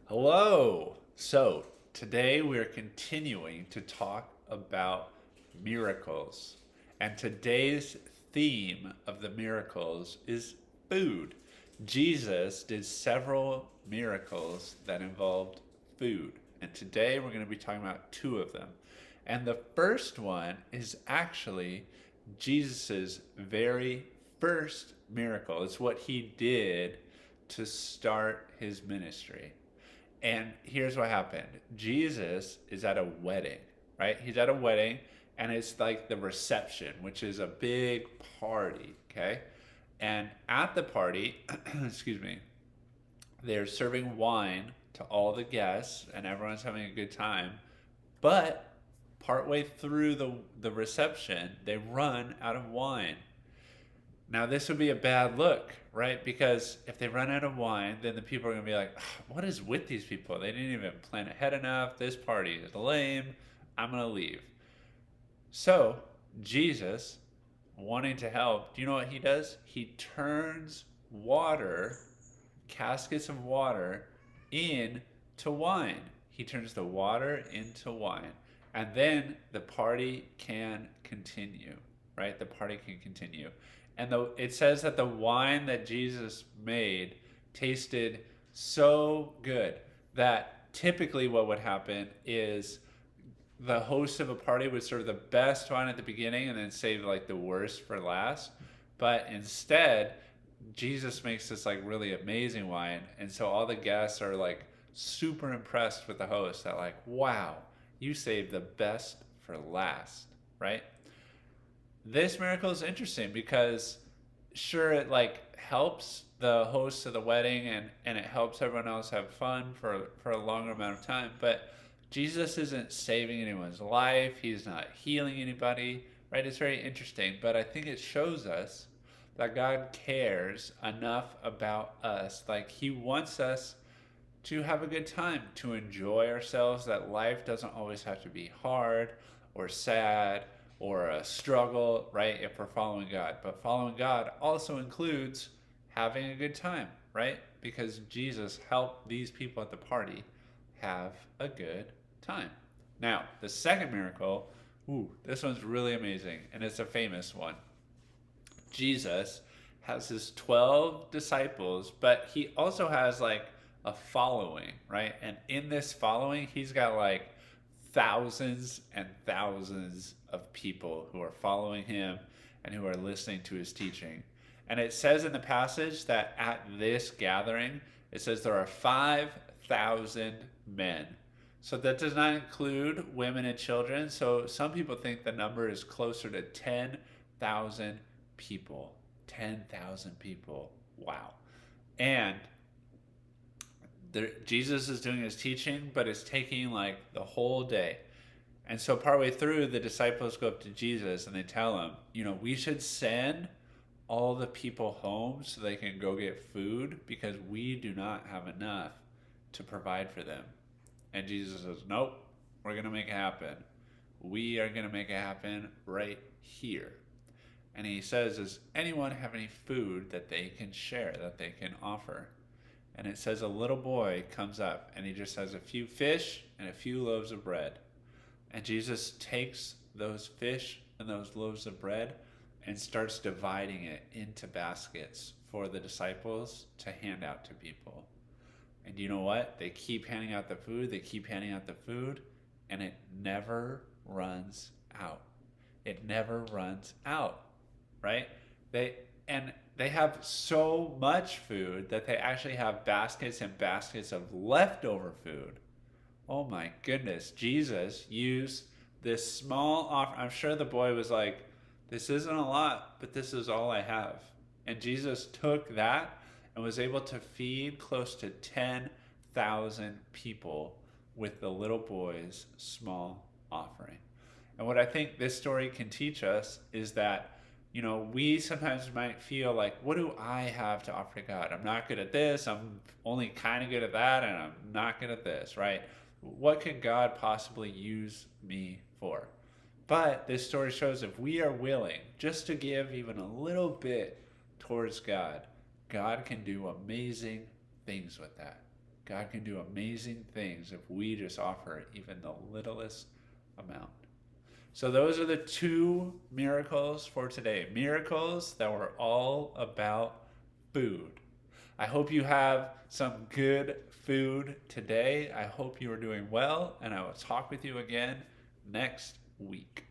Hello. So, today we're continuing to talk about miracles. And today's theme of the miracles is food. Jesus did several miracles that involved food. And today we're going to be talking about two of them. And the first one is actually Jesus's very first miracle. It's what he did to start his ministry. And here's what happened. Jesus is at a wedding, right? He's at a wedding and it's like the reception, which is a big party, okay? And at the party, excuse me, they're serving wine to all the guests and everyone's having a good time. But partway through the reception, they run out of wine. Now, this would be a bad look, right? Because if they run out of wine, then the people are going to be like, what is with these people? They didn't even plan ahead enough. This party is lame. I'm going to leave. So, Jesus, wanting to help, do you know what he does? He turns water, caskets of water, into wine. He turns the water into wine. And then the party can continue, right? The party can continue. And it says that the wine that Jesus made tasted so good that typically what would happen is the host of a party would serve the best wine at the beginning and then save like the worst for last. But instead, Jesus makes this like really amazing wine. And so all the guests are like super impressed with the host that like, wow, you saved the best for last, right? This miracle is interesting because sure it like helps the host of the wedding and it helps everyone else have fun for a longer amount of time, but Jesus isn't saving anyone's life, he's not healing anybody, right? It's very interesting, but I think it shows us that God cares enough about us, like he wants us to have a good time, to enjoy ourselves, that life doesn't always have to be hard or sad or a struggle, right? If we're following God. But following God also includes having a good time, right? Because Jesus helped these people at the party have a good time. Now, the second miracle, this one's really amazing, and it's a famous one. Jesus has his 12 disciples, but he also has like a following, right? And in this following, he's got like thousands and thousands of people who are following him and who are listening to his teaching. And it says in the passage that at this gathering, it says there are 5,000 men. So that does not include women and children. So some people think the number is closer to 10,000 people. 10,000 people. Wow. And Jesus is doing his teaching, but it's taking like the whole day. And so partway through, the disciples go up to Jesus and they tell him, we should send all the people home so they can go get food because we do not have enough to provide for them. And Jesus says, nope, we're going to make it happen. We are going to make it happen right here. And he says, does anyone have any food that they can share, that they can offer? And it says a little boy comes up and he just has a few fish and a few loaves of bread. And Jesus takes those fish and those loaves of bread and starts dividing it into baskets for the disciples to hand out to people. And you know what? They keep handing out the food, and it never runs out. It never runs out, right? They have so much food that they actually have baskets and baskets of leftover food. Oh my goodness. Jesus used this small offer. I'm sure the boy was like, this isn't a lot, but this is all I have. And Jesus took that and was able to feed close to 10,000 people with the little boy's small offering. And what I think this story can teach us is that we sometimes might feel like, what do I have to offer to God? I'm not good at this. I'm only kind of good at that. And I'm not good at this, right? What could God possibly use me for? But this story shows if we are willing just to give even a little bit towards God, God can do amazing things with that. God can do amazing things if we just offer even the littlest amount. So those are the two miracles for today. Miracles that were all about food. I hope you have some good food today. I hope you are doing well, and I will talk with you again next week.